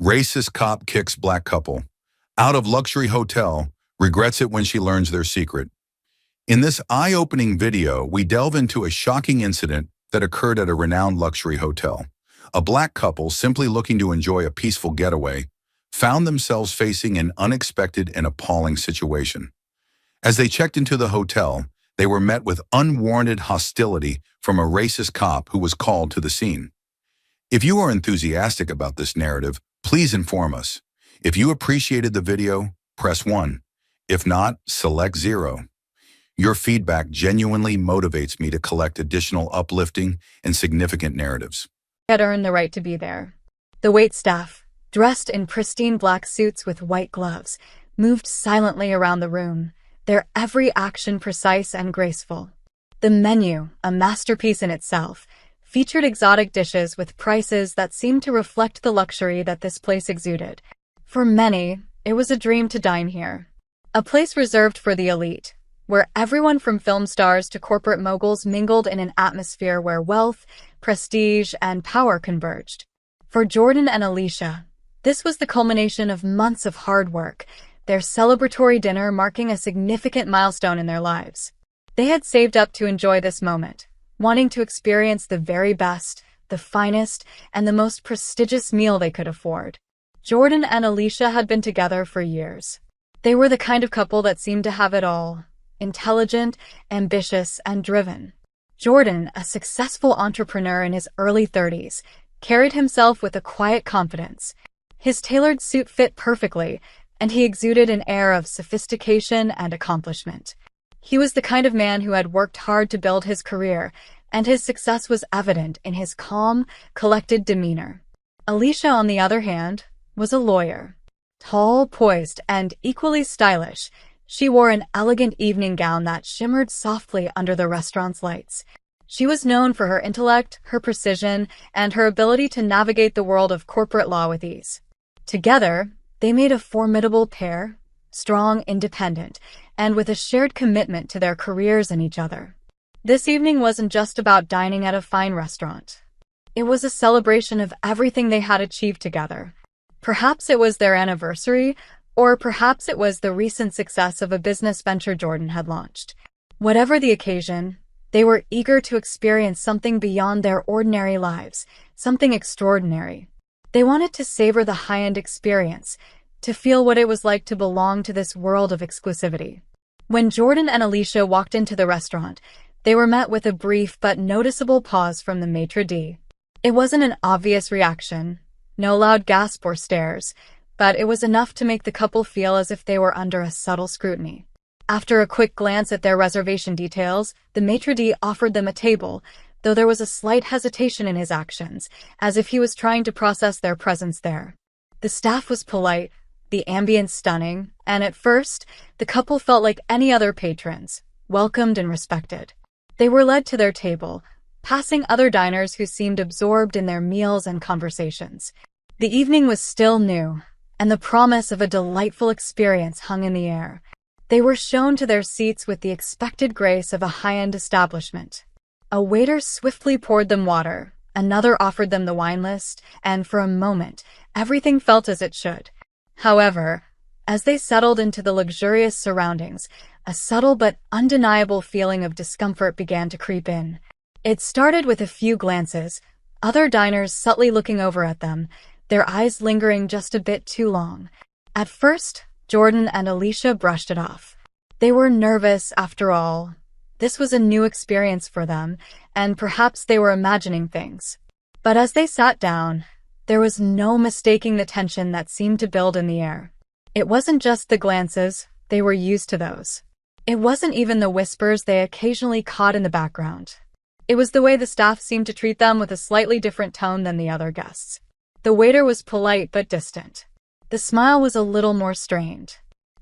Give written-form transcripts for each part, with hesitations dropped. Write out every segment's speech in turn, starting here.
Racist cop kicks black couple. Out of luxury hotel, regrets it when she learns their secret. In this eye-opening video, we delve into a shocking incident that occurred at a renowned luxury hotel. A black couple, simply looking to enjoy a peaceful getaway, found themselves facing an unexpected and appalling situation. As they checked into the hotel, they were met with unwarranted hostility from a racist cop who was called to the scene. If you are enthusiastic about this narrative, please inform us. If you appreciated the video, press 1. If not, select 0. Your feedback genuinely motivates me to collect additional uplifting and significant narratives. Had earned the right to be there. The waitstaff, dressed in pristine black suits with white gloves, moved silently around the room, their every action precise and graceful. The menu, a masterpiece in itself, featured exotic dishes with prices that seemed to reflect the luxury that this place exuded. For many, it was a dream to dine here. A place reserved for the elite, where everyone from film stars to corporate moguls mingled in an atmosphere where wealth, prestige, and power converged. For Jordan and Alicia, this was the culmination of months of hard work, their celebratory dinner marking a significant milestone in their lives. They had saved up to enjoy this moment, wanting to experience the very best, the finest, and the most prestigious meal they could afford. Jordan and Alicia had been together for years. They were the kind of couple that seemed to have it all: intelligent, ambitious, and driven. Jordan, a successful entrepreneur in his early 30s, carried himself with a quiet confidence. His tailored suit fit perfectly, and he exuded an air of sophistication and accomplishment. He was the kind of man who had worked hard to build his career, and his success was evident in his calm, collected demeanor. Alicia, on the other hand, was a lawyer. Tall, poised, and equally stylish, she wore an elegant evening gown that shimmered softly under the restaurant's lights. She was known for her intellect, her precision, and her ability to navigate the world of corporate law with ease. Together, they made a formidable pair, strong, independent, and with a shared commitment to their careers and each other. This evening wasn't just about dining at a fine restaurant. It was a celebration of everything they had achieved together. Perhaps it was their anniversary, or perhaps it was the recent success of a business venture Jordan had launched. Whatever the occasion, they were eager to experience something beyond their ordinary lives, something extraordinary. They wanted to savor the high-end experience, to feel what it was like to belong to this world of exclusivity. When Jordan and Alicia walked into the restaurant, they were met with a brief but noticeable pause from the maitre d'. It wasn't an obvious reaction, no loud gasp or stares, but it was enough to make the couple feel as if they were under a subtle scrutiny. After a quick glance at their reservation details, the maitre d' offered them a table, though there was a slight hesitation in his actions, as if he was trying to process their presence there. The staff was polite, the ambience stunning, and at first, the couple felt like any other patrons, welcomed and respected. They were led to their table, passing other diners who seemed absorbed in their meals and conversations. The evening was still new, and the promise of a delightful experience hung in the air. They were shown to their seats with the expected grace of a high-end establishment. A waiter swiftly poured them water, another offered them the wine list, and for a moment, everything felt as it should. However, as they settled into the luxurious surroundings, a subtle but undeniable feeling of discomfort began to creep in. It started with a few glances, other diners subtly looking over at them, their eyes lingering just a bit too long. At first, Jordan and Alicia brushed it off. They were nervous, after all. This was a new experience for them, and perhaps they were imagining things. But as they sat down, there was no mistaking the tension that seemed to build in the air. It wasn't just the glances, they were used to those. It wasn't even the whispers they occasionally caught in the background. It was the way the staff seemed to treat them with a slightly different tone than the other guests. The waiter was polite but distant. The smile was a little more strained.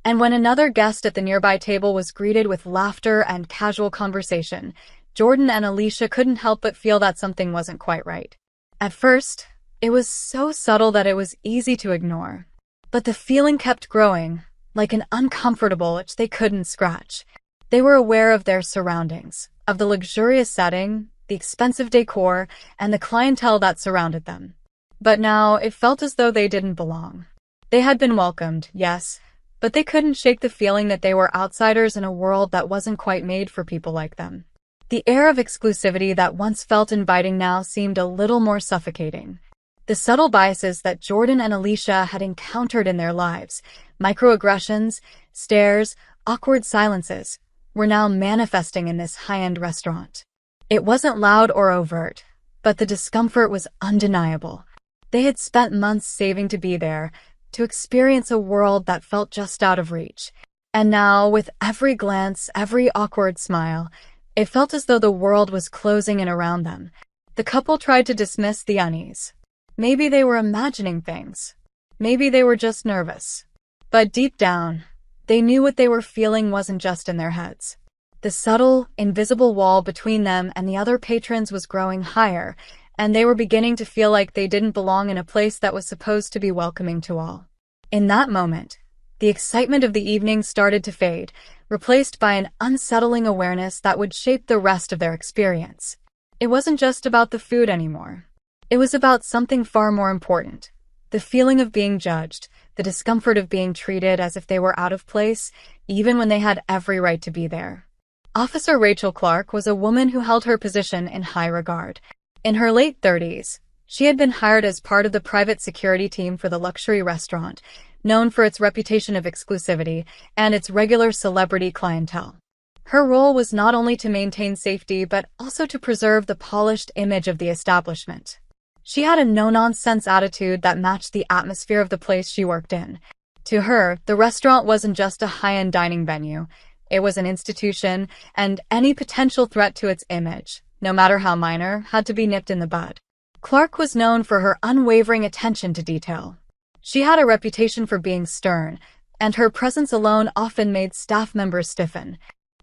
And when another guest at the nearby table was greeted with laughter and casual conversation, Jordan and Alicia couldn't help but feel that something wasn't quite right. At first, it was so subtle that it was easy to ignore. But the feeling kept growing, like an uncomfortable itch they couldn't scratch. They were aware of their surroundings, of the luxurious setting, the expensive decor, and the clientele that surrounded them. But now it felt as though they didn't belong. They had been welcomed, yes, but they couldn't shake the feeling that they were outsiders in a world that wasn't quite made for people like them. The air of exclusivity that once felt inviting now seemed a little more suffocating. The subtle biases that Jordan and Alicia had encountered in their lives, microaggressions, stares, awkward silences, were now manifesting in this high-end restaurant. It wasn't loud or overt, but the discomfort was undeniable. They had spent months saving to be there, to experience a world that felt just out of reach. And now, with every glance, every awkward smile, it felt as though the world was closing in around them. The couple tried to dismiss the unease. Maybe they were imagining things. Maybe they were just nervous. But deep down, they knew what they were feeling wasn't just in their heads. The subtle, invisible wall between them and the other patrons was growing higher, and they were beginning to feel like they didn't belong in a place that was supposed to be welcoming to all. In that moment, the excitement of the evening started to fade, replaced by an unsettling awareness that would shape the rest of their experience. It wasn't just about the food anymore. It was about something far more important. The feeling of being judged, the discomfort of being treated as if they were out of place, even when they had every right to be there. Officer Rachel Clark was a woman who held her position in high regard. In her late 30s, she had been hired as part of the private security team for the luxury restaurant, known for its reputation of exclusivity and its regular celebrity clientele. Her role was not only to maintain safety but also to preserve the polished image of the establishment. She had a no-nonsense attitude that matched the atmosphere of the place she worked in. To her, the restaurant wasn't just a high-end dining venue. It was an institution, and any potential threat to its image, no matter how minor, had to be nipped in the bud. Clark was known for her unwavering attention to detail. She had a reputation for being stern, and her presence alone often made staff members stiffen.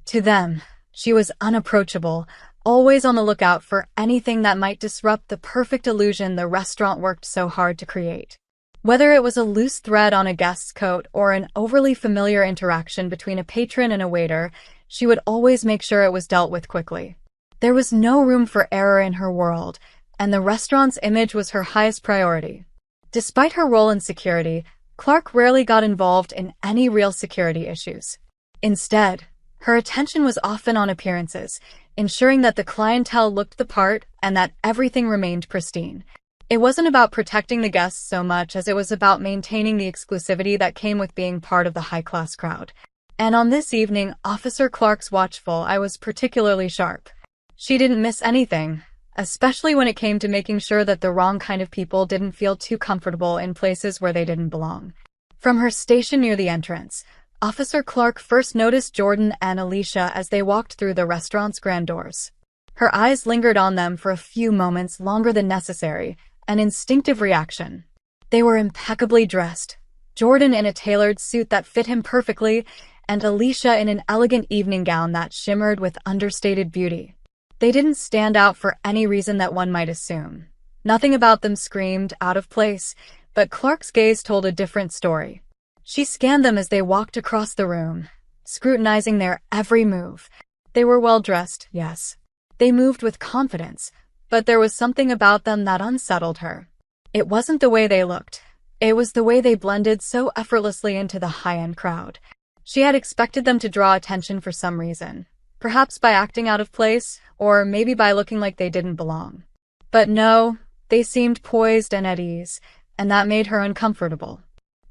To them, she was unapproachable, always on the lookout for anything that might disrupt the perfect illusion the restaurant worked so hard to create. Whether it was a loose thread on a guest's coat or an overly familiar interaction between a patron and a waiter, she would always make sure it was dealt with quickly. There was no room for error in her world, and the restaurant's image was her highest priority. Despite her role in security, Clark rarely got involved in any real security issues. Instead, her attention was often on appearances, ensuring that the clientele looked the part and that everything remained pristine. It wasn't about protecting the guests so much as it was about maintaining the exclusivity that came with being part of the high-class crowd. And on this evening, Officer Clark's watchful eye was particularly sharp. She didn't miss anything, especially when it came to making sure that the wrong kind of people didn't feel too comfortable in places where they didn't belong. From her station near the entrance, Officer Clark first noticed Jordan and Alicia as they walked through the restaurant's grand doors. Her eyes lingered on them for a few moments longer than necessary, an instinctive reaction. They were impeccably dressed, Jordan in a tailored suit that fit him perfectly, and Alicia in an elegant evening gown that shimmered with understated beauty. They didn't stand out for any reason that one might assume. Nothing about them screamed out of place, but Clark's gaze told a different story. She scanned them as they walked across the room, scrutinizing their every move. They were well-dressed, yes. They moved with confidence, but there was something about them that unsettled her. It wasn't the way they looked. It was the way they blended so effortlessly into the high-end crowd. She had expected them to draw attention for some reason, perhaps by acting out of place, or maybe by looking like they didn't belong. But no, they seemed poised and at ease, and that made her uncomfortable.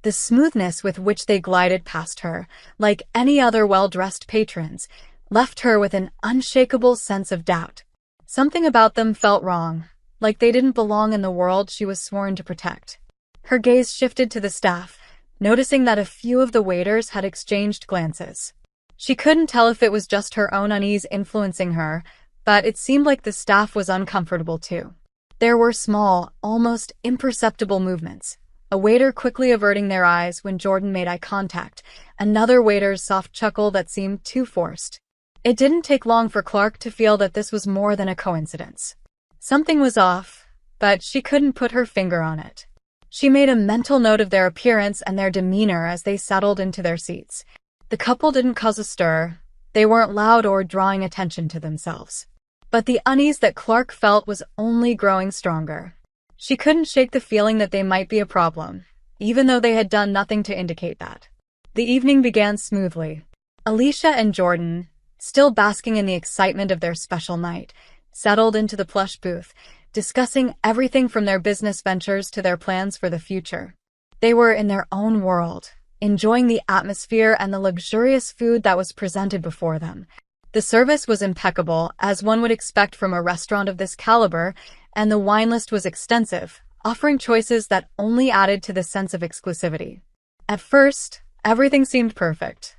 The smoothness with which they glided past her, like any other well-dressed patrons, left her with an unshakable sense of doubt. Something about them felt wrong, like they didn't belong in the world she was sworn to protect. Her gaze shifted to the staff, noticing that a few of the waiters had exchanged glances. She couldn't tell if it was just her own unease influencing her, but it seemed like the staff was uncomfortable too. There were small, almost imperceptible movements. A waiter quickly averting their eyes when Jordan made eye contact, another waiter's soft chuckle that seemed too forced. It didn't take long for Clark to feel that this was more than a coincidence. Something was off, but she couldn't put her finger on it. She made a mental note of their appearance and their demeanor as they settled into their seats. The couple didn't cause a stir. They weren't loud or drawing attention to themselves. But the unease that Clark felt was only growing stronger. She couldn't shake the feeling that they might be a problem, even though they had done nothing to indicate that. The evening began smoothly. Alicia and Jordan, still basking in the excitement of their special night, settled into the plush booth, discussing everything from their business ventures to their plans for the future. They were in their own world, enjoying the atmosphere and the luxurious food that was presented before them. The service was impeccable, as one would expect from a restaurant of this caliber, and the wine list was extensive, offering choices that only added to the sense of exclusivity. At first, everything seemed perfect.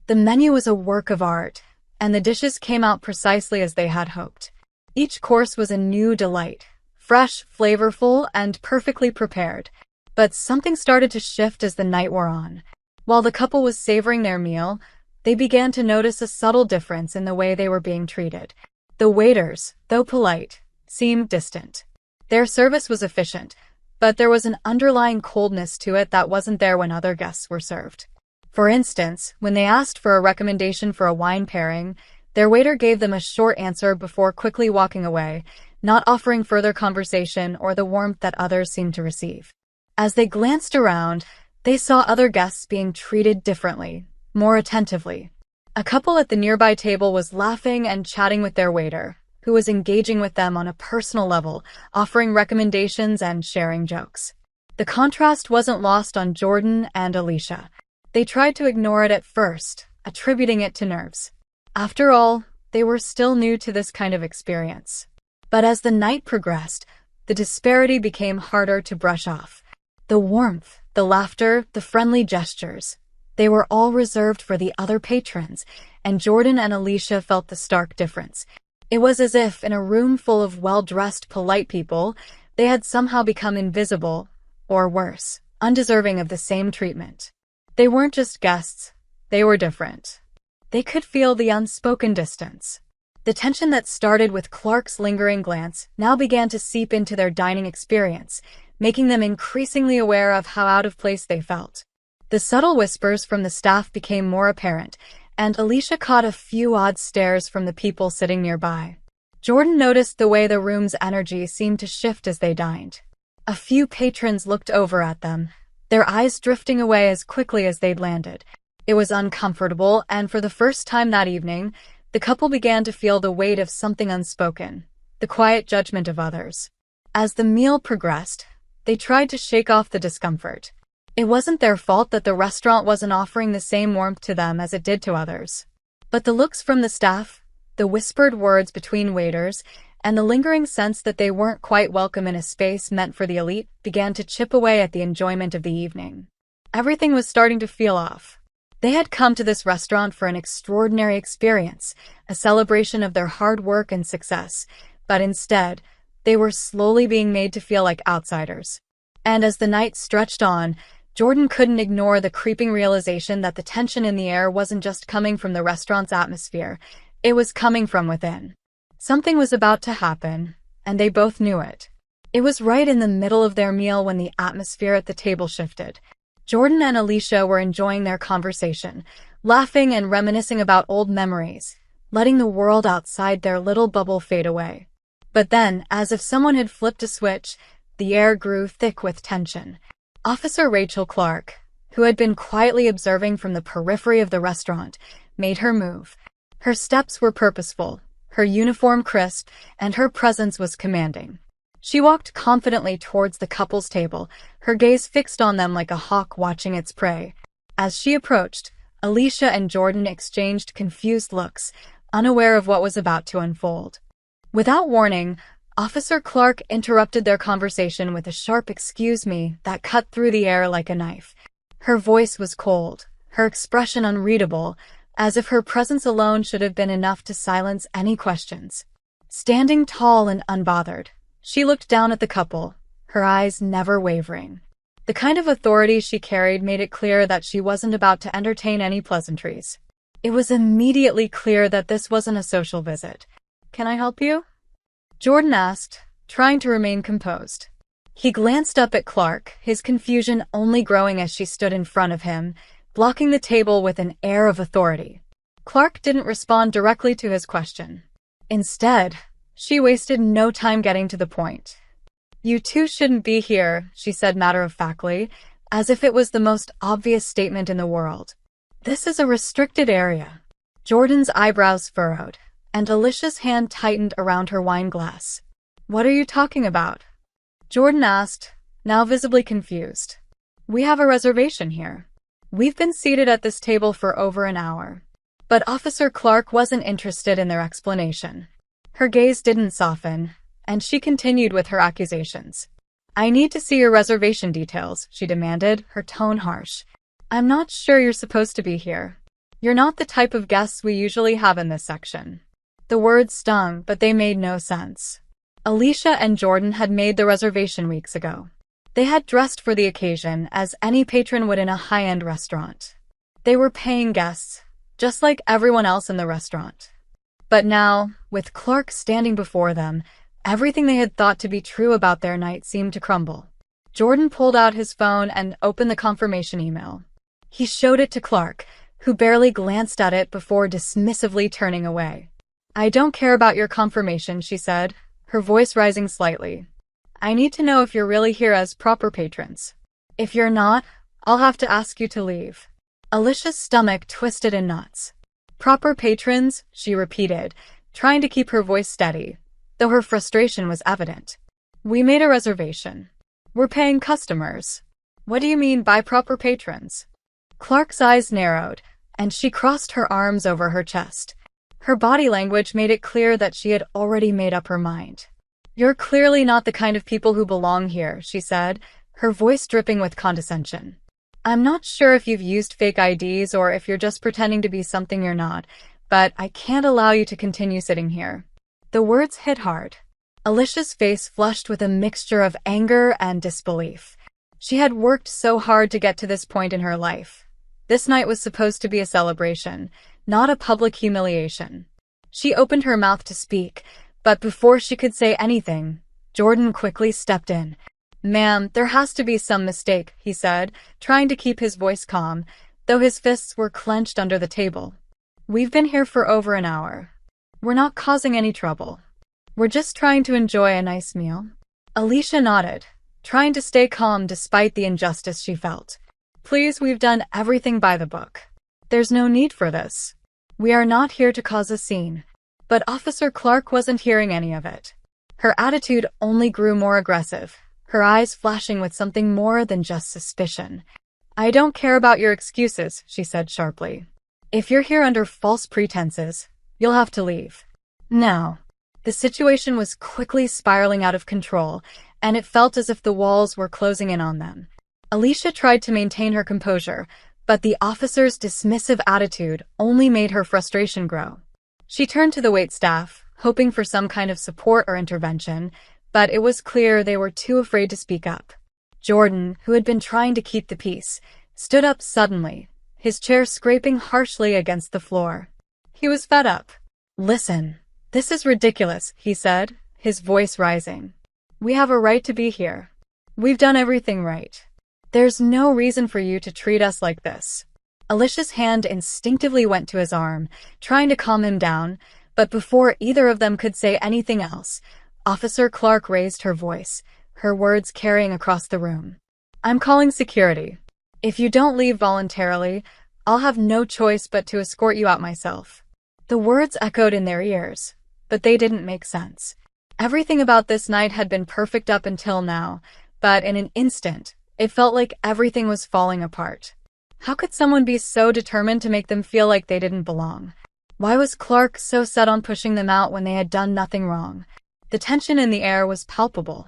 The menu was a work of art, and the dishes came out precisely as they had hoped. Each course was a new delight, fresh, flavorful, and perfectly prepared. But something started to shift as the night wore on. While the couple was savoring their meal, they began to notice a subtle difference in the way they were being treated. The waiters, though polite, seemed distant. Their service was efficient, but there was an underlying coldness to it that wasn't there when other guests were served. For instance, when they asked for a recommendation for a wine pairing, their waiter gave them a short answer before quickly walking away, not offering further conversation or the warmth that others seemed to receive. As they glanced around, they saw other guests being treated differently, more attentively. A couple at the nearby table was laughing and chatting with their waiter, who was engaging with them on a personal level, offering recommendations and sharing jokes. The contrast wasn't lost on Jordan and Alicia. They tried to ignore it at first, attributing it to nerves. After all, they were still new to this kind of experience. But as the night progressed, the disparity became harder to brush off. The warmth, the laughter, the friendly gestures, they were all reserved for the other patrons, and Jordan and Alicia felt the stark difference. It was as if, in a room full of well-dressed, polite people, they had somehow become invisible, or worse, undeserving of the same treatment. They weren't just guests, they were different. They could feel the unspoken distance. The tension that started with Clark's lingering glance now began to seep into their dining experience, making them increasingly aware of how out of place they felt. The subtle whispers from the staff became more apparent, and Alicia caught a few odd stares from the people sitting nearby. Jordan noticed the way the room's energy seemed to shift as they dined. A few patrons looked over at them, their eyes drifting away as quickly as they'd landed. It was uncomfortable, and for the first time that evening, the couple began to feel the weight of something unspoken, the quiet judgment of others. As the meal progressed, they tried to shake off the discomfort. It wasn't their fault that the restaurant wasn't offering the same warmth to them as it did to others. But the looks from the staff, the whispered words between waiters, and the lingering sense that they weren't quite welcome in a space meant for the elite began to chip away at the enjoyment of the evening. Everything was starting to feel off. They had come to this restaurant for an extraordinary experience, a celebration of their hard work and success, but instead, they were slowly being made to feel like outsiders. And as the night stretched on, Jordan couldn't ignore the creeping realization that the tension in the air wasn't just coming from the restaurant's atmosphere, it was coming from within. Something was about to happen, and they both knew it. It was right in the middle of their meal when the atmosphere at the table shifted. Jordan and Alicia were enjoying their conversation, laughing and reminiscing about old memories, letting the world outside their little bubble fade away. But then, as if someone had flipped a switch, the air grew thick with tension. Officer Rachel Clark, who had been quietly observing from the periphery of the restaurant, made her move. Her steps were purposeful, her uniform crisp, and her presence was commanding. She walked confidently towards the couple's table, her gaze fixed on them like a hawk watching its prey. As she approached, Alicia and Jordan exchanged confused looks, unaware of what was about to unfold. Without warning, Officer Clark interrupted their conversation with a sharp "excuse me" that cut through the air like a knife. Her voice was cold, her expression unreadable, as if her presence alone should have been enough to silence any questions. Standing tall and unbothered, she looked down at the couple, her eyes never wavering. The kind of authority she carried made it clear that she wasn't about to entertain any pleasantries. It was immediately clear that this wasn't a social visit. "Can I help you?" Jordan asked, trying to remain composed. He glanced up at Clark, his confusion only growing as she stood in front of him, blocking the table with an air of authority. Clark didn't respond directly to his question. Instead, she wasted no time getting to the point. You two shouldn't be here, she said matter-of-factly, as if it was the most obvious statement in the world. This is a restricted area. Jordan's eyebrows furrowed, and Alicia's hand tightened around her wine glass. What are you talking about? Jordan asked, now visibly confused. We have a reservation here. We've been seated at this table for over an hour. But Officer Clark wasn't interested in their explanation. Her gaze didn't soften, and she continued with her accusations. I need to see your reservation details, she demanded, her tone harsh. I'm not sure you're supposed to be here. You're not the type of guests we usually have in this section. The words stung, but they made no sense. Alicia and Jordan had made the reservation weeks ago. They had dressed for the occasion as any patron would in a high-end restaurant. They were paying guests, just like everyone else in the restaurant. But now, with Clark standing before them, everything they had thought to be true about their night seemed to crumble. Jordan pulled out his phone and opened the confirmation email. He showed it to Clark, who barely glanced at it before dismissively turning away. I don't care about your confirmation, she said, her voice rising slightly. I need to know if you're really here as proper patrons. If you're not, I'll have to ask you to leave. Alicia's stomach twisted in knots. Proper patrons, she repeated, trying to keep her voice steady, though her frustration was evident. We made a reservation. We're paying customers. What do you mean by proper patrons? Clark's eyes narrowed, and she crossed her arms over her chest. Her body language made it clear that she had already made up her mind. You're clearly not the kind of people who belong here, she said, her voice dripping with condescension. I'm not sure if you've used fake IDs or if you're just pretending to be something you're not, but I can't allow you to continue sitting here. The words hit hard. Alicia's face flushed with a mixture of anger and disbelief. She had worked so hard to get to this point in her life. This night was supposed to be a celebration, not a public humiliation. She opened her mouth to speak, but before she could say anything, Jordan quickly stepped in. Ma'am, there has to be some mistake, he said, trying to keep his voice calm, though his fists were clenched under the table. We've been here for over an hour. We're not causing any trouble. We're just trying to enjoy a nice meal. Alicia nodded, trying to stay calm despite the injustice she felt. Please, we've done everything by the book. There's no need for this. We are not here to cause a scene. But Officer Clark wasn't hearing any of it. Her attitude only grew more aggressive, her eyes flashing with something more than just suspicion. I don't care about your excuses, she said sharply. If you're here under false pretenses, you'll have to leave. Now. The situation was quickly spiraling out of control, and it felt as if the walls were closing in on them. Alicia tried to maintain her composure, but the officer's dismissive attitude only made her frustration grow. She turned to the waitstaff, hoping for some kind of support or intervention, but it was clear they were too afraid to speak up. Jordan, who had been trying to keep the peace, stood up suddenly, his chair scraping harshly against the floor. He was fed up. Listen, this is ridiculous, he said, his voice rising. We have a right to be here. We've done everything right. There's no reason for you to treat us like this. Alicia's hand instinctively went to his arm, trying to calm him down, but before either of them could say anything else, Officer Clark raised her voice, her words carrying across the room. I'm calling security. If you don't leave voluntarily, I'll have no choice but to escort you out myself. The words echoed in their ears, but they didn't make sense. Everything about this night had been perfect up until now, but in an instant, it felt like everything was falling apart. How could someone be so determined to make them feel like they didn't belong? Why was Clark so set on pushing them out when they had done nothing wrong? The tension in the air was palpable.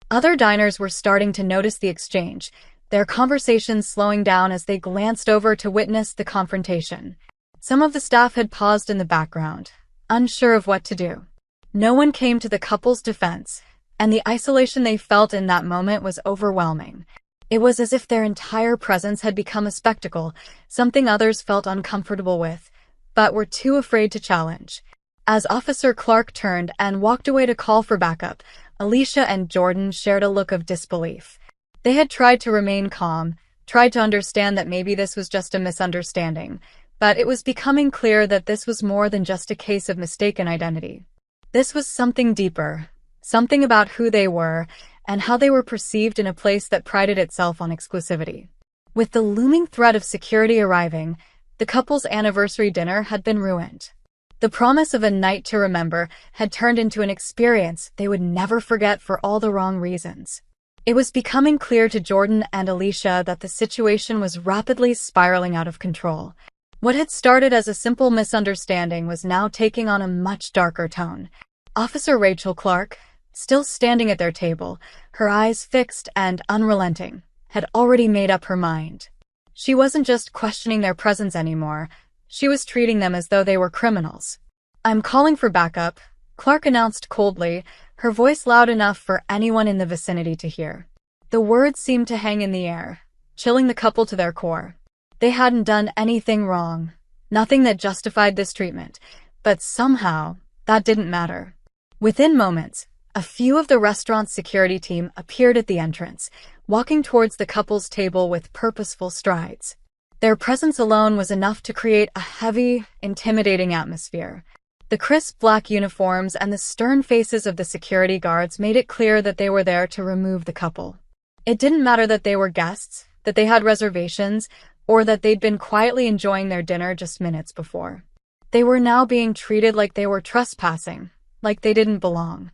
Other diners were starting to notice the exchange, their conversations slowing down as they glanced over to witness the confrontation. Some of the staff had paused in the background, unsure of what to do. No one came to the couple's defense, and the isolation they felt in that moment was overwhelming. It was as if their entire presence had become a spectacle, something others felt uncomfortable with, but were too afraid to challenge. As Officer Clark turned and walked away to call for backup, Alicia and Jordan shared a look of disbelief. They had tried to remain calm, tried to understand that maybe this was just a misunderstanding, but it was becoming clear that this was more than just a case of mistaken identity. This was something deeper, something about who they were, and how they were perceived in a place that prided itself on exclusivity. With the looming threat of security arriving, the couple's anniversary dinner had been ruined. The promise of a night to remember had turned into an experience they would never forget for all the wrong reasons. It was becoming clear to Jordan and Alicia that the situation was rapidly spiraling out of control. What had started as a simple misunderstanding was now taking on a much darker tone. Officer Rachel Clark, still standing at their table, her eyes fixed and unrelenting, had already made up her mind. She wasn't just questioning their presence anymore, she was treating them as though they were criminals. "I'm calling for backup," Clark announced coldly, her voice loud enough for anyone in the vicinity to hear. The words seemed to hang in the air, chilling the couple to their core. They hadn't done anything wrong, nothing that justified this treatment, but somehow, that didn't matter. Within moments, a few of the restaurant's security team appeared at the entrance, walking towards the couple's table with purposeful strides. Their presence alone was enough to create a heavy, intimidating atmosphere. The crisp black uniforms and the stern faces of the security guards made it clear that they were there to remove the couple. It didn't matter that they were guests, that they had reservations, or that they'd been quietly enjoying their dinner just minutes before. They were now being treated like they were trespassing, like they didn't belong.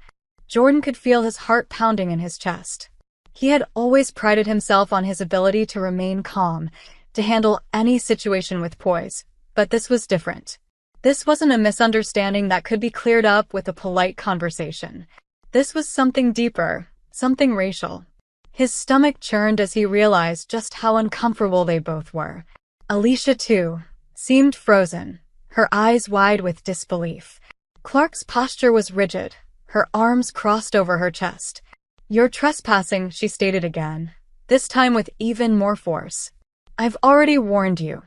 Jordan could feel his heart pounding in his chest. He had always prided himself on his ability to remain calm, to handle any situation with poise, but this was different. This wasn't a misunderstanding that could be cleared up with a polite conversation. This was something deeper, something racial. His stomach churned as he realized just how uncomfortable they both were. Alicia, too, seemed frozen, her eyes wide with disbelief. Clark's posture was rigid, her arms crossed over her chest. "You're trespassing," she stated again, this time with even more force. "I've already warned you.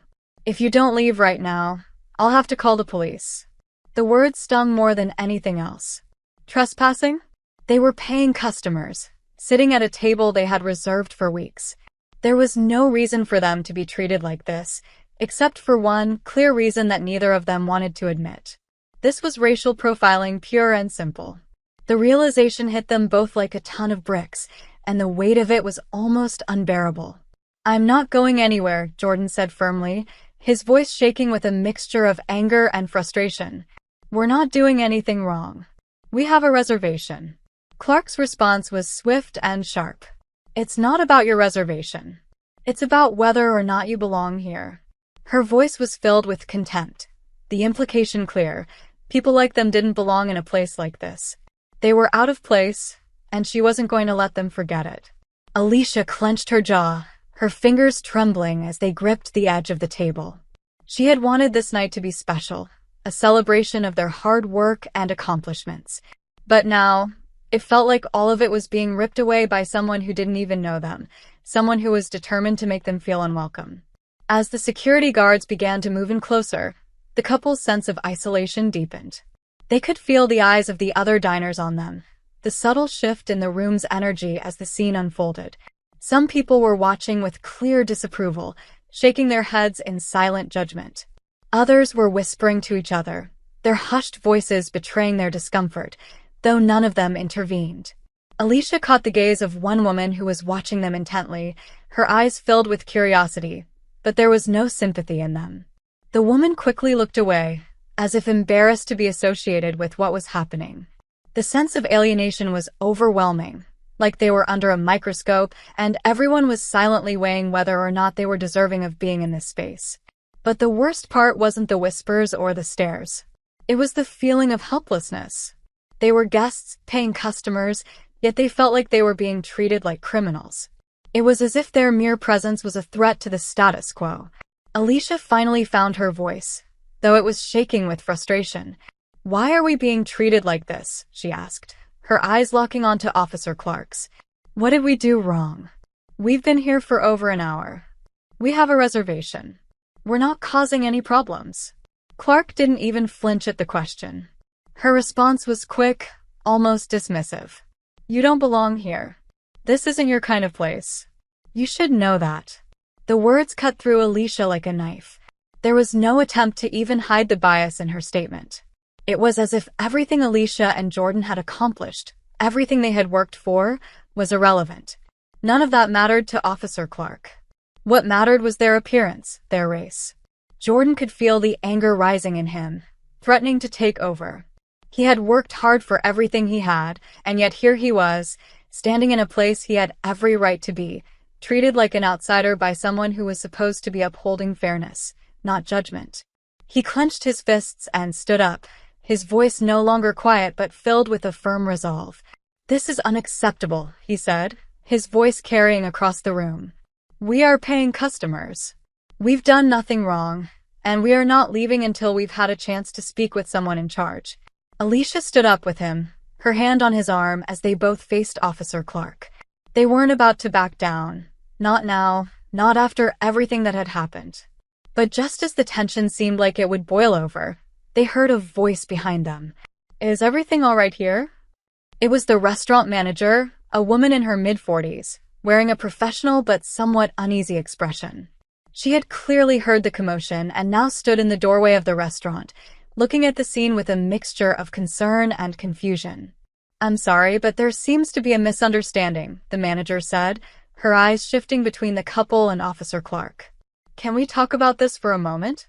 If you don't leave right now, I'll have to call the police." The words stung more than anything else. Trespassing? They were paying customers, sitting at a table they had reserved for weeks. There was no reason for them to be treated like this, except for one clear reason that neither of them wanted to admit. This was racial profiling, pure and simple. The realization hit them both like a ton of bricks, and the weight of it was almost unbearable. "I'm not going anywhere," Jordan said firmly, his voice shaking with a mixture of anger and frustration. "We're not doing anything wrong. We have a reservation." Clark's response was swift and sharp. "It's not about your reservation. It's about whether or not you belong here." Her voice was filled with contempt, the implication clear. People like them didn't belong in a place like this. They were out of place, and she wasn't going to let them forget it. Alicia clenched her jaw, her fingers trembling as they gripped the edge of the table. She had wanted this night to be special, a celebration of their hard work and accomplishments. But now, it felt like all of it was being ripped away by someone who didn't even know them, someone who was determined to make them feel unwelcome. As the security guards began to move in closer, the couple's sense of isolation deepened. They could feel the eyes of the other diners on them, the subtle shift in the room's energy as the scene unfolded. Some people were watching with clear disapproval, shaking their heads in silent judgment. Others were whispering to each other, their hushed voices betraying their discomfort, though none of them intervened. Alicia caught the gaze of one woman who was watching them intently, her eyes filled with curiosity, but there was no sympathy in them. The woman quickly looked away, as if embarrassed to be associated with what was happening. The sense of alienation was overwhelming, like they were under a microscope, and everyone was silently weighing whether or not they were deserving of being in this space. But the worst part wasn't the whispers or the stares. It was the feeling of helplessness. They were guests, paying customers, yet they felt like they were being treated like criminals. It was as if their mere presence was a threat to the status quo. Alicia finally found her voice, though it was shaking with frustration. "Why are we being treated like this?" she asked, her eyes locking onto Officer Clark's. "What did we do wrong? We've been here for over an hour. We have a reservation. We're not causing any problems." Clark didn't even flinch at the question. Her response was quick, almost dismissive. "You don't belong here. This isn't your kind of place. You should know that." The words cut through Alicia like a knife. There was no attempt to even hide the bias in her statement. It was as if everything Alicia and Jordan had accomplished, everything they had worked for, was irrelevant. None of that mattered to Officer Clark. What mattered was their appearance, their race. Jordan could feel the anger rising in him, threatening to take over. He had worked hard for everything he had, and yet here he was, standing in a place he had every right to be, treated like an outsider by someone who was supposed to be upholding fairness, not judgment. He clenched his fists and stood up, his voice no longer quiet but filled with a firm resolve. "This is unacceptable," he said, his voice carrying across the room. "We are paying customers. We've done nothing wrong, and we are not leaving until we've had a chance to speak with someone in charge." Alicia stood up with him, her hand on his arm as they both faced Officer Clark. They weren't about to back down. Not now, not after everything that had happened. But just as the tension seemed like it would boil over, they heard a voice behind them. "Is everything all right here?" It was the restaurant manager, a woman in her mid-40s, wearing a professional but somewhat uneasy expression. She had clearly heard the commotion and now stood in the doorway of the restaurant, looking at the scene with a mixture of concern and confusion. "I'm sorry, but there seems to be a misunderstanding," the manager said, her eyes shifting between the couple and Officer Clark. "Can we talk about this for a moment?"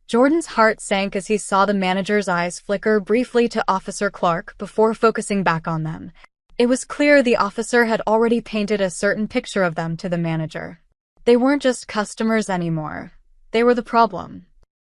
Jordan's heart sank as he saw the manager's eyes flicker briefly to Officer Clark before focusing back on them. It was clear the officer had already painted a certain picture of them to the manager. They weren't just customers anymore. They were the problem.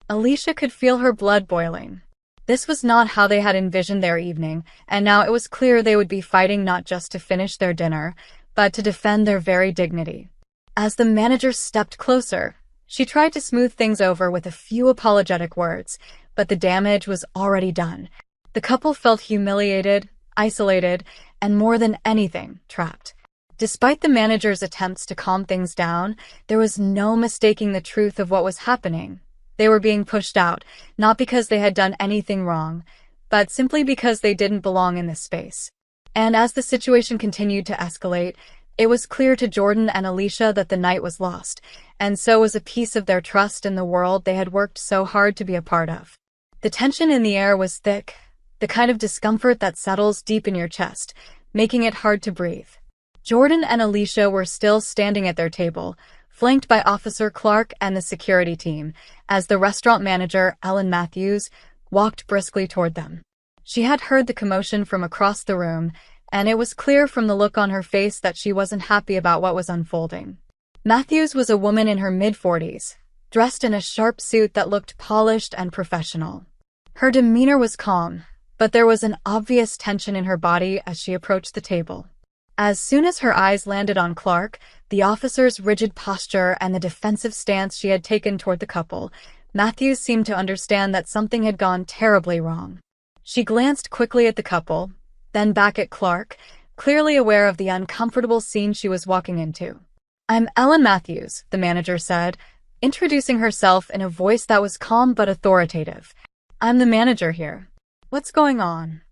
Alicia could feel her blood boiling. This was not how they had envisioned their evening, and now it was clear they would be fighting not just to finish their dinner, but to defend their very dignity. As the manager stepped closer, she tried to smooth things over with a few apologetic words, but the damage was already done. The couple felt humiliated, isolated, and more than anything, trapped. Despite the manager's attempts to calm things down, there was no mistaking the truth of what was happening. They were being pushed out, not because they had done anything wrong, but simply because they didn't belong in this space. And as the situation continued to escalate, it was clear to Jordan and Alicia that the night was lost, and so was a piece of their trust in the world they had worked so hard to be a part of. The tension in the air was thick, the kind of discomfort that settles deep in your chest, making it hard to breathe. Jordan and Alicia were still standing at their table, flanked by Officer Clark and the security team, as the restaurant manager, Ellen Matthews, walked briskly toward them. She had heard the commotion from across the room, and it was clear from the look on her face that she wasn't happy about what was unfolding. Matthews was a woman in her mid-40s, dressed in a sharp suit that looked polished and professional. Her demeanor was calm, but there was an obvious tension in her body as she approached the table. As soon as her eyes landed on Clark, the officer's rigid posture and the defensive stance she had taken toward the couple, Matthews seemed to understand that something had gone terribly wrong. She glanced quickly at the couple, then back at Clark, clearly aware of the uncomfortable scene she was walking into. "I'm Ellen Matthews," the manager said, introducing herself in a voice that was calm but authoritative. "I'm the manager here. What's going on?"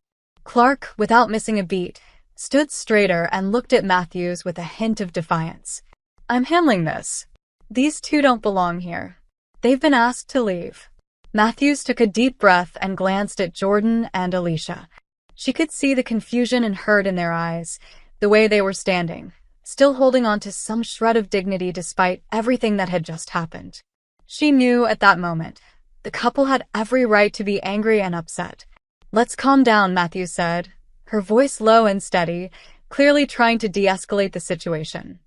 Clark, without missing a beat, stood straighter and looked at Matthews with a hint of defiance. "I'm handling this. These two don't belong here. They've been asked to leave." Matthews took a deep breath and glanced at Jordan and Alicia. She could see the confusion and hurt in their eyes, the way they were standing, still holding on to some shred of dignity despite everything that had just happened. She knew at that moment, the couple had every right to be angry and upset. "Let's calm down," Matthews said, her voice low and steady, clearly trying to de-escalate the situation.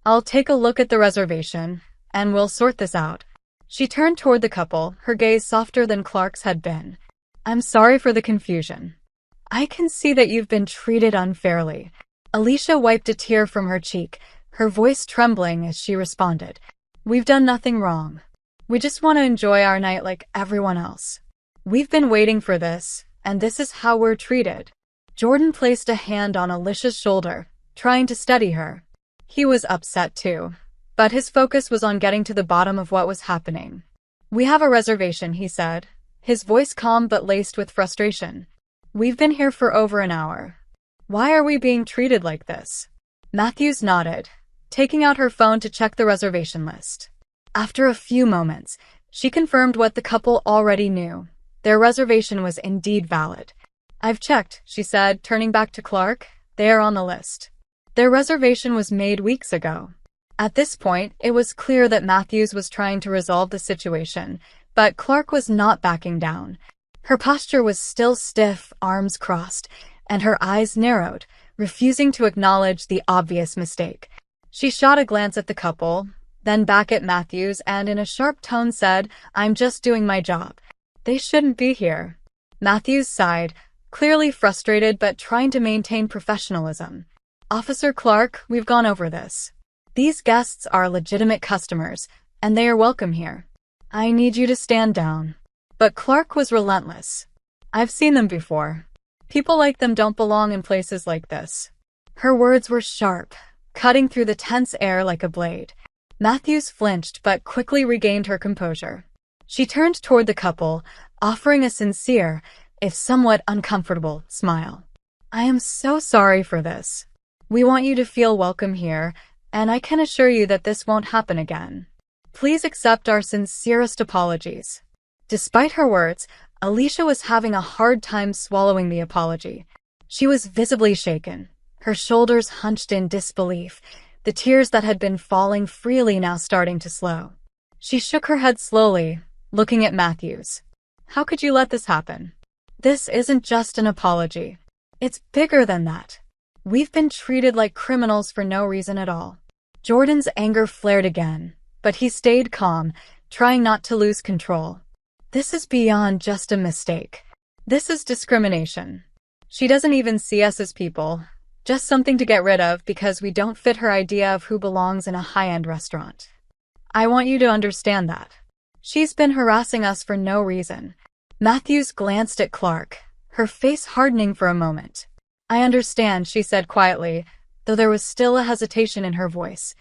"I'll take a look at the reservation, and we'll sort this out." She turned toward the couple, her gaze softer than Clark's had been. "I'm sorry for the confusion. I can see that you've been treated unfairly." Alicia wiped a tear from her cheek, her voice trembling as she responded. "We've done nothing wrong. We just want to enjoy our night like everyone else. We've been waiting for this, and this is how we're treated." Jordan placed a hand on Alicia's shoulder, trying to steady her. He was upset too, but his focus was on getting to the bottom of what was happening. "We have a reservation," he said, his voice calm but laced with frustration. "We've been here for over an hour. Why are we being treated like this?" Matthews nodded, taking out her phone to check the reservation list. After a few moments, she confirmed what the couple already knew. Their reservation was indeed valid. "I've checked," she said, turning back to Clark. "They are on the list." Their reservation was made weeks ago. At this point, it was clear that Matthews was trying to resolve the situation, but Clark was not backing down. Her posture was still stiff, arms crossed, and her eyes narrowed, refusing to acknowledge the obvious mistake. She shot a glance at the couple, then back at Matthews, and in a sharp tone said, "I'm just doing my job. They shouldn't be here." Matthews sighed, clearly frustrated but trying to maintain professionalism. "Officer Clark, we've gone over this. These guests are legitimate customers, and they are welcome here. I need you to stand down." But Clark was relentless. "I've seen them before. People like them don't belong in places like this." Her words were sharp, cutting through the tense air like a blade. Matthews flinched but quickly regained her composure. She turned toward the couple, offering a sincere, if somewhat uncomfortable, smile. "I am so sorry for this. We want you to feel welcome here, and I can assure you that this won't happen again. Please accept our sincerest apologies." Despite her words, Alicia was having a hard time swallowing the apology. She was visibly shaken, her shoulders hunched in disbelief, the tears that had been falling freely now starting to slow. She shook her head slowly, looking at Matthews. "How could you let this happen? This isn't just an apology. It's bigger than that. We've been treated like criminals for no reason at all." Jordan's anger flared again, but he stayed calm, trying not to lose control. "This is beyond just a mistake. This is discrimination. She doesn't even see us as people, just something to get rid of because we don't fit her idea of who belongs in a high-end restaurant. I want you to understand that. She's been harassing us for no reason." Matthews glanced at Clark, her face hardening for a moment. "I understand," she said quietly, though there was still a hesitation in her voice.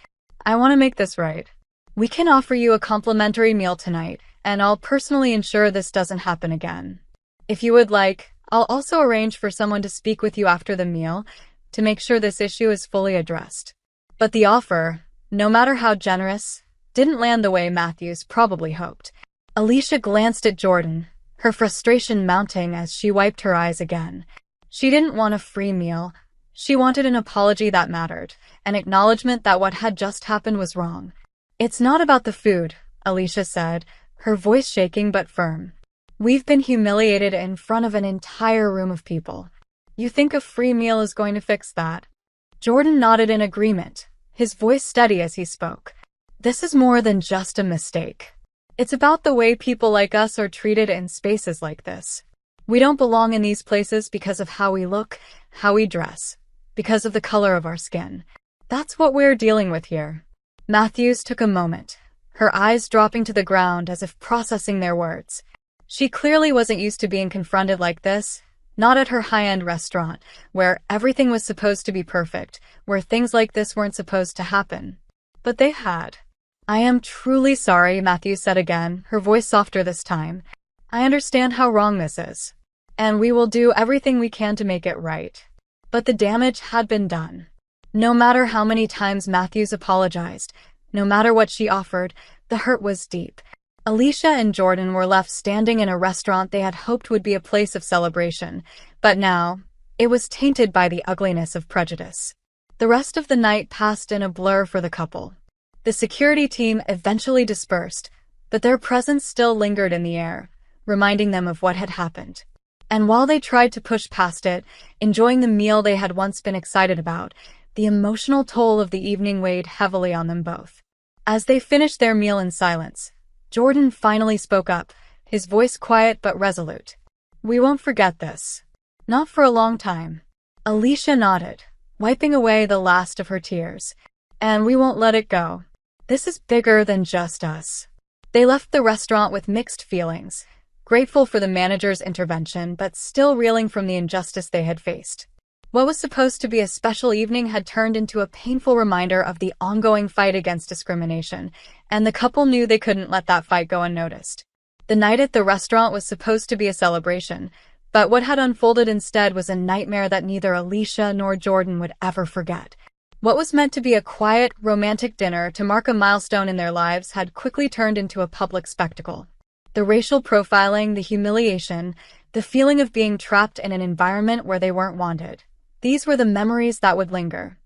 "I want to make this right. We can offer you a complimentary meal tonight, and I'll personally ensure this doesn't happen again. If you would like, I'll also arrange for someone to speak with you after the meal to make sure this issue is fully addressed." But the offer, no matter how generous, didn't land the way Matthews probably hoped. Alicia glanced at Jordan, her frustration mounting as she wiped her eyes again. She didn't want a free meal. She wanted an apology that mattered, an acknowledgement that what had just happened was wrong. "It's not about the food," Alicia said, her voice shaking but firm. "We've been humiliated in front of an entire room of people. You think a free meal is going to fix that?" Jordan nodded in agreement, his voice steady as he spoke. "This is more than just a mistake. It's about the way people like us are treated in spaces like this. We don't belong in these places because of how we look, how we dress, because of the color of our skin. That's what we're dealing with here." Matthews took a moment, her eyes dropping to the ground as if processing their words. She clearly wasn't used to being confronted like this, not at her high-end restaurant, where everything was supposed to be perfect, where things like this weren't supposed to happen. But they had. "I am truly sorry," Matthews said again, her voice softer this time. "I understand how wrong this is, and we will do everything we can to make it right." But the damage had been done. No matter how many times Matthews apologized, no matter what she offered, the hurt was deep. Alicia and Jordan were left standing in a restaurant they had hoped would be a place of celebration, but now, it was tainted by the ugliness of prejudice. The rest of the night passed in a blur for the couple. The security team eventually dispersed, but their presence still lingered in the air, reminding them of what had happened. And while they tried to push past it, enjoying the meal they had once been excited about, the emotional toll of the evening weighed heavily on them both. As they finished their meal in silence, Jordan finally spoke up, his voice quiet but resolute. "We won't forget this. Not for a long time." Alicia nodded, wiping away the last of her tears. "And we won't let it go. This is bigger than just us." They left the restaurant with mixed feelings, grateful for the manager's intervention but still reeling from the injustice they had faced. What was supposed to be a special evening had turned into a painful reminder of the ongoing fight against discrimination, and the couple knew they couldn't let that fight go unnoticed. The night at the restaurant was supposed to be a celebration, but what had unfolded instead was a nightmare that neither Alicia nor Jordan would ever forget. What was meant to be a quiet, romantic dinner to mark a milestone in their lives had quickly turned into a public spectacle. The racial profiling, the humiliation, the feeling of being trapped in an environment where they weren't wanted. These were the memories that would linger.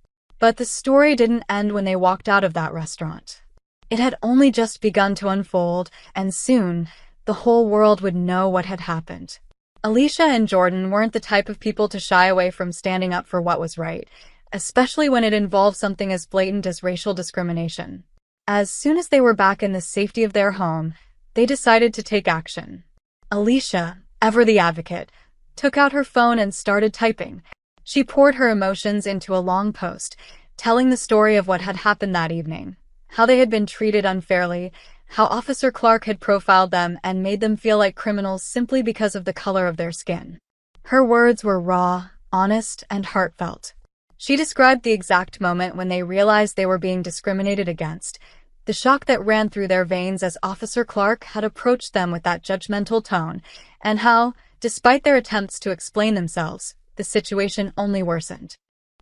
But the story didn't end when they walked out of that restaurant. It had only just begun to unfold, and soon, the whole world would know what had happened. Alicia and Jordan weren't the type of people to shy away from standing up for what was right, especially when it involved something as blatant as racial discrimination. As soon as they were back in the safety of their home, they decided to take action. Alicia, ever the advocate, took out her phone and started typing. She poured her emotions into a long post, telling the story of what had happened that evening, how they had been treated unfairly, how Officer Clark had profiled them and made them feel like criminals simply because of the color of their skin. Her words were raw, honest, and heartfelt. She described the exact moment when they realized they were being discriminated against, the shock that ran through their veins as Officer Clark had approached them with that judgmental tone, and how, despite their attempts to explain themselves, the situation only worsened.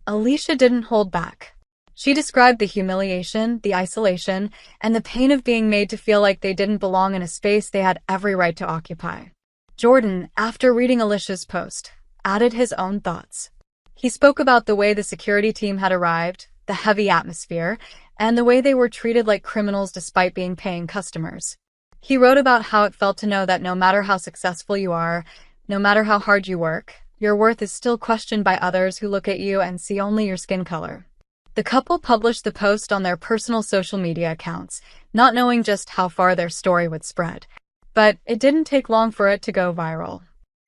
Alicia didn't hold back. She described the humiliation, the isolation, and the pain of being made to feel like they didn't belong in a space they had every right to occupy. Jordan, after reading Alicia's post, added his own thoughts. He spoke about the way the security team had arrived, the heavy atmosphere, and the way they were treated like criminals despite being paying customers. He wrote about how it felt to know that no matter how successful you are, no matter how hard you work, your worth is still questioned by others who look at you and see only your skin color. The couple published the post on their personal social media accounts, not knowing just how far their story would spread. But it didn't take long for it to go viral.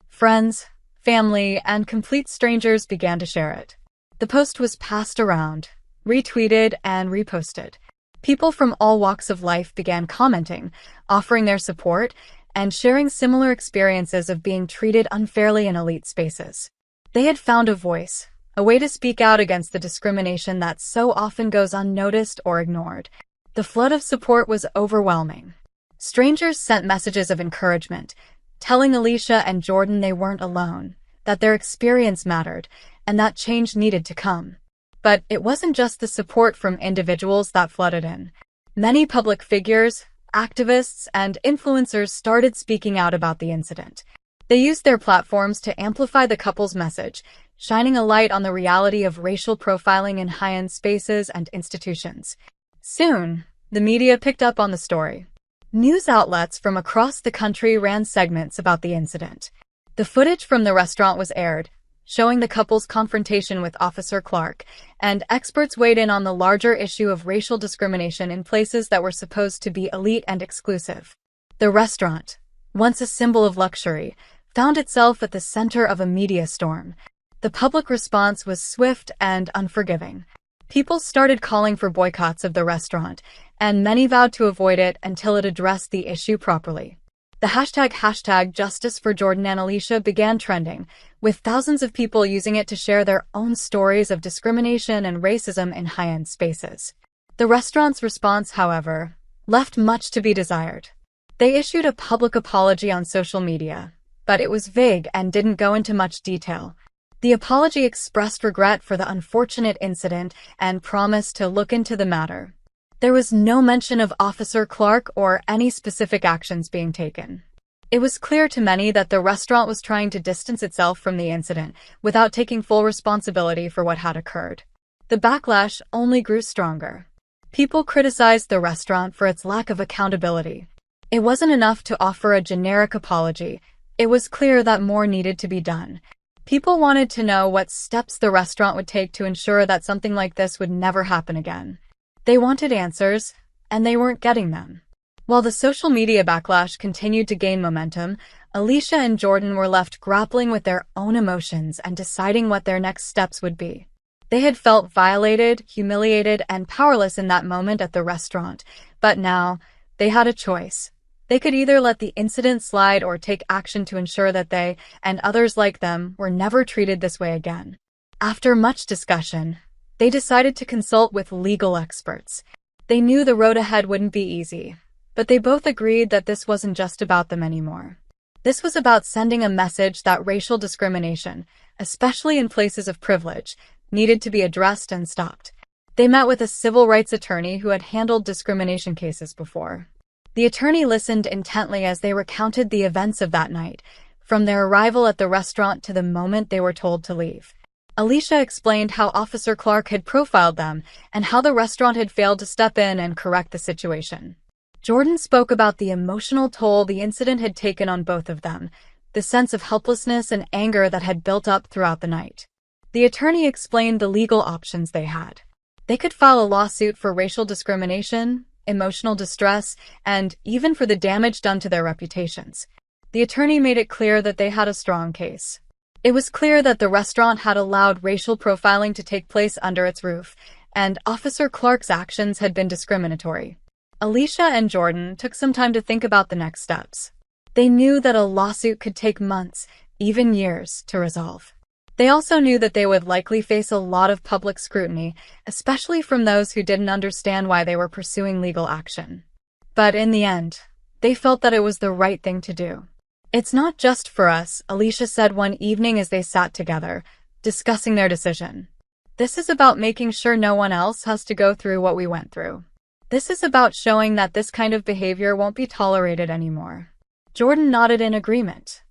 Friends, family, and complete strangers began to share it. The post was passed around, retweeted, and reposted. People from all walks of life began commenting, offering their support, and sharing similar experiences of being treated unfairly in elite spaces. They had found a voice, a way to speak out against the discrimination that so often goes unnoticed or ignored. The flood of support was overwhelming. Strangers sent messages of encouragement, telling Alicia and Jordan they weren't alone, that their experience mattered, and that change needed to come. But it wasn't just the support from individuals that flooded in. Many public figures, activists, and influencers started speaking out about the incident. They used their platforms to amplify the couple's message, shining a light on the reality of racial profiling in high-end spaces and institutions. Soon, the media picked up on the story. News outlets from across the country ran segments about the incident. The footage from the restaurant was aired, showing the couple's confrontation with Officer Clark, and experts weighed in on the larger issue of racial discrimination in places that were supposed to be elite and exclusive. The restaurant, once a symbol of luxury, found itself at the center of a media storm. The public response was swift and unforgiving. People started calling for boycotts of the restaurant, and many vowed to avoid it until it addressed the issue properly. The hashtag Justice for Jordan and Alicia began trending, with thousands of people using it to share their own stories of discrimination and racism in high-end spaces. The restaurant's response, however, left much to be desired. They issued a public apology on social media, but it was vague and didn't go into much detail. The apology expressed regret for the unfortunate incident and promised to look into the matter. There was no mention of Officer Clark or any specific actions being taken. It was clear to many that the restaurant was trying to distance itself from the incident without taking full responsibility for what had occurred. The backlash only grew stronger. People criticized the restaurant for its lack of accountability. It wasn't enough to offer a generic apology. It was clear that more needed to be done. People wanted to know what steps the restaurant would take to ensure that something like this would never happen again. They wanted answers, and they weren't getting them. While the social media backlash continued to gain momentum, Alicia and Jordan were left grappling with their own emotions and deciding what their next steps would be. They had felt violated, humiliated, and powerless in that moment at the restaurant, but now they had a choice. They could either let the incident slide or take action to ensure that they, and others like them, were never treated this way again. After much discussion, they decided to consult with legal experts. They knew the road ahead wouldn't be easy, but they both agreed that this wasn't just about them anymore. This was about sending a message that racial discrimination, especially in places of privilege, needed to be addressed and stopped. They met with a civil rights attorney who had handled discrimination cases before. The attorney listened intently as they recounted the events of that night, from their arrival at the restaurant to the moment they were told to leave. Alicia explained how Officer Clark had profiled them and how the restaurant had failed to step in and correct the situation. Jordan spoke about the emotional toll the incident had taken on both of them, the sense of helplessness and anger that had built up throughout the night. The attorney explained the legal options they had. They could file a lawsuit for racial discrimination, emotional distress, and even for the damage done to their reputations. The attorney made it clear that they had a strong case. It was clear that the restaurant had allowed racial profiling to take place under its roof, and Officer Clark's actions had been discriminatory. Alicia and Jordan took some time to think about the next steps. They knew that a lawsuit could take months, even years, to resolve. They also knew that they would likely face a lot of public scrutiny, especially from those who didn't understand why they were pursuing legal action. But in the end, they felt that it was the right thing to do. "It's not just for us," Alicia said one evening as they sat together, discussing their decision. "This is about making sure no one else has to go through what we went through. This is about showing that this kind of behavior won't be tolerated anymore." Jordan nodded in agreement.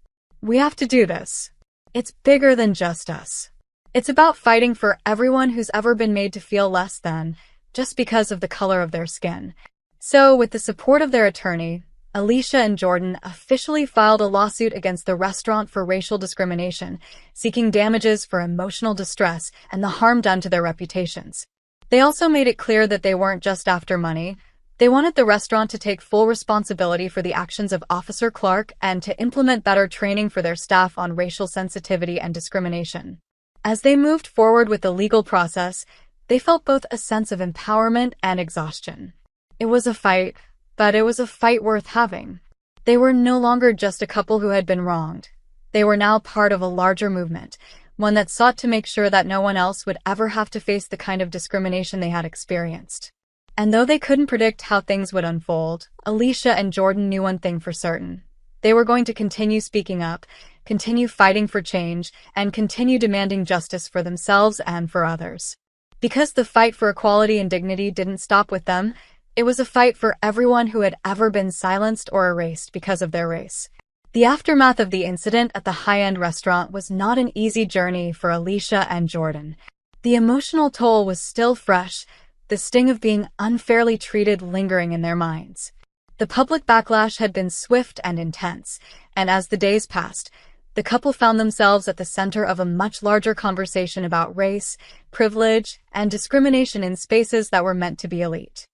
"We have to do this. It's bigger than just us. It's about fighting for everyone who's ever been made to feel less than, just because of the color of their skin." So, with the support of their attorney, Alicia and Jordan officially filed a lawsuit against the restaurant for racial discrimination, seeking damages for emotional distress and the harm done to their reputations. They also made it clear that they weren't just after money. They wanted the restaurant to take full responsibility for the actions of Officer Clark and to implement better training for their staff on racial sensitivity and discrimination. As they moved forward with the legal process, they felt both a sense of empowerment and exhaustion. It was a fight, but it was a fight worth having. They were no longer just a couple who had been wronged. They were now part of a larger movement, one that sought to make sure that no one else would ever have to face the kind of discrimination they had experienced. And though they couldn't predict how things would unfold, Alicia and Jordan knew one thing for certain. They were going to continue speaking up, continue fighting for change, and continue demanding justice for themselves and for others. Because the fight for equality and dignity didn't stop with them, it was a fight for everyone who had ever been silenced or erased because of their race. The aftermath of the incident at the high-end restaurant was not an easy journey for Alicia and Jordan. The emotional toll was still fresh, the sting of being unfairly treated lingering in their minds. The public backlash had been swift and intense, and as the days passed, the couple found themselves at the center of a much larger conversation about race, privilege, and discrimination in spaces that were meant to be elite.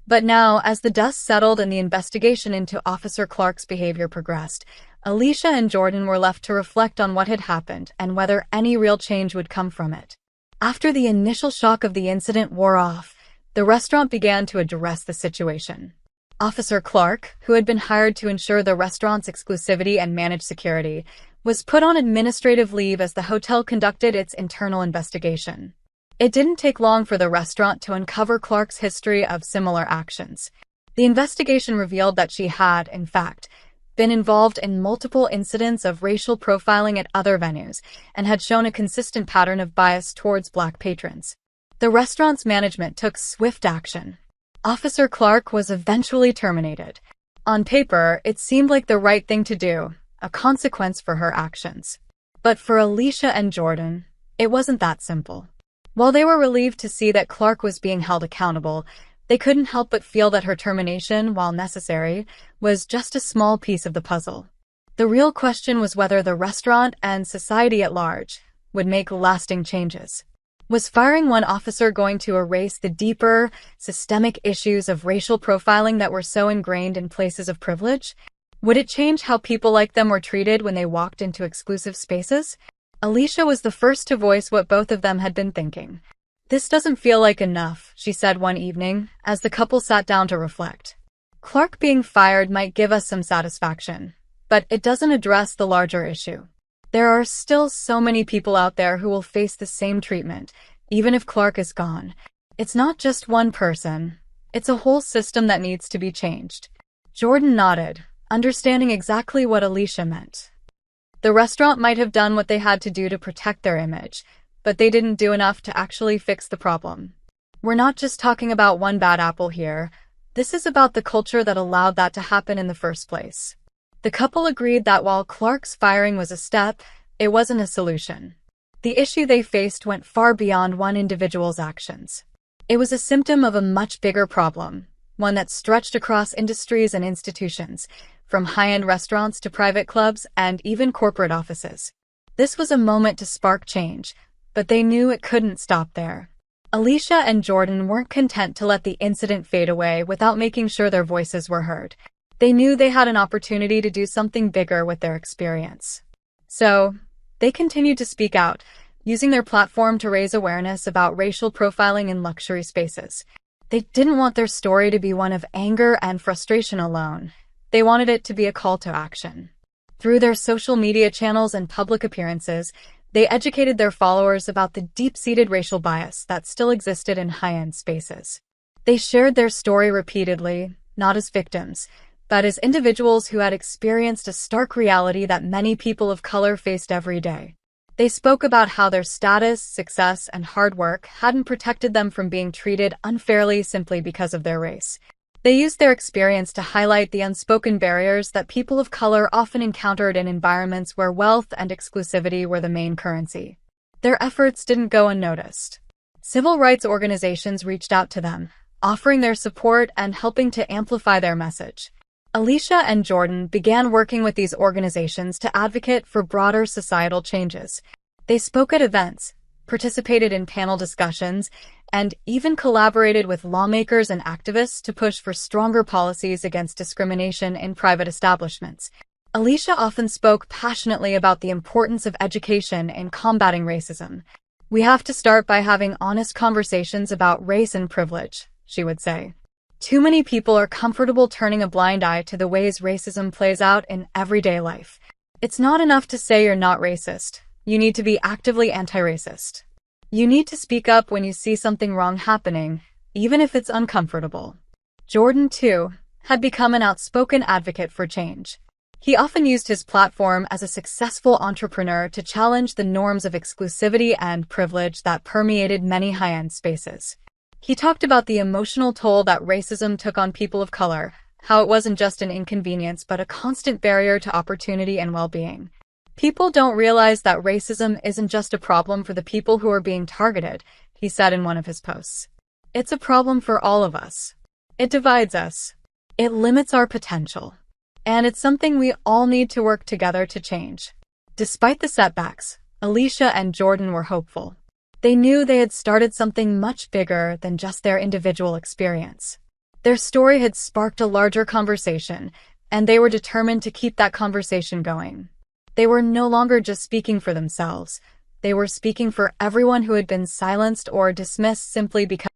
But now, as the dust settled and the investigation into Officer Clark's behavior progressed, Alicia and Jordan were left to reflect on what had happened and whether any real change would come from it. After the initial shock of the incident wore off, the restaurant began to address the situation. Officer Clark, who had been hired to ensure the restaurant's exclusivity and manage security, was put on administrative leave as the hotel conducted its internal investigation. It didn't take long for the restaurant to uncover Clark's history of similar actions. The investigation revealed that she had, in fact, been involved in multiple incidents of racial profiling at other venues and had shown a consistent pattern of bias towards Black patrons. The restaurant's management took swift action. Officer Clark was eventually terminated. On paper, it seemed like the right thing to do, a consequence for her actions. But for Alicia and Jordan, it wasn't that simple. While they were relieved to see that Clark was being held accountable, they couldn't help but feel that her termination, while necessary, was just a small piece of the puzzle. The real question was whether the restaurant and society at large would make lasting changes. Was firing one officer going to erase the deeper, systemic issues of racial profiling that were so ingrained in places of privilege? Would it change how people like them were treated when they walked into exclusive spaces? Alicia was the first to voice what both of them had been thinking. "This doesn't feel like enough," she said one evening, as the couple sat down to reflect. "Clark being fired might give us some satisfaction, but it doesn't address the larger issue. There are still so many people out there who will face the same treatment, even if Clark is gone. It's not just one person. It's a whole system that needs to be changed." Jordan nodded, understanding exactly what Alicia meant. The restaurant might have done what they had to do to protect their image, but they didn't do enough to actually fix the problem. "We're not just talking about one bad apple here. This is about the culture that allowed that to happen in the first place." The couple agreed that while Clark's firing was a step, it wasn't a solution. The issue they faced went far beyond one individual's actions. It was a symptom of a much bigger problem, one that stretched across industries and institutions, from high-end restaurants to private clubs and even corporate offices. This was a moment to spark change, but they knew it couldn't stop there. Alicia and Jordan weren't content to let the incident fade away without making sure their voices were heard. They knew they had an opportunity to do something bigger with their experience. So, they continued to speak out, using their platform to raise awareness about racial profiling in luxury spaces. They didn't want their story to be one of anger and frustration alone. They wanted it to be a call to action. Through their social media channels and public appearances, they educated their followers about the deep-seated racial bias that still existed in high-end spaces. They shared their story repeatedly, not as victims, but as individuals who had experienced a stark reality that many people of color faced every day. They spoke about how their status, success, and hard work hadn't protected them from being treated unfairly simply because of their race. They used their experience to highlight the unspoken barriers that people of color often encountered in environments where wealth and exclusivity were the main currency. Their efforts didn't go unnoticed. Civil rights organizations reached out to them, offering their support and helping to amplify their message. Alicia and Jordan began working with these organizations to advocate for broader societal changes. They spoke at events, participated in panel discussions, and even collaborated with lawmakers and activists to push for stronger policies against discrimination in private establishments. Alicia often spoke passionately about the importance of education in combating racism. "We have to start by having honest conversations about race and privilege," she would say. Too many people are comfortable turning a blind eye to the ways racism plays out in everyday life. It's not enough to say you're not racist. You need to be actively anti-racist. You need to speak up when you see something wrong happening, even if it's uncomfortable. Jordan, too, had become an outspoken advocate for change. He often used his platform as a successful entrepreneur to challenge the norms of exclusivity and privilege that permeated many high-end spaces. He talked about the emotional toll that racism took on people of color, how it wasn't just an inconvenience but a constant barrier to opportunity and well-being. "People don't realize that racism isn't just a problem for the people who are being targeted," he said in one of his posts. "It's a problem for all of us. It divides us. It limits our potential. And it's something we all need to work together to change." Despite the setbacks, Alicia and Jordan were hopeful. They knew they had started something much bigger than just their individual experience. Their story had sparked a larger conversation, and they were determined to keep that conversation going. They were no longer just speaking for themselves. They were speaking for everyone who had been silenced or dismissed simply because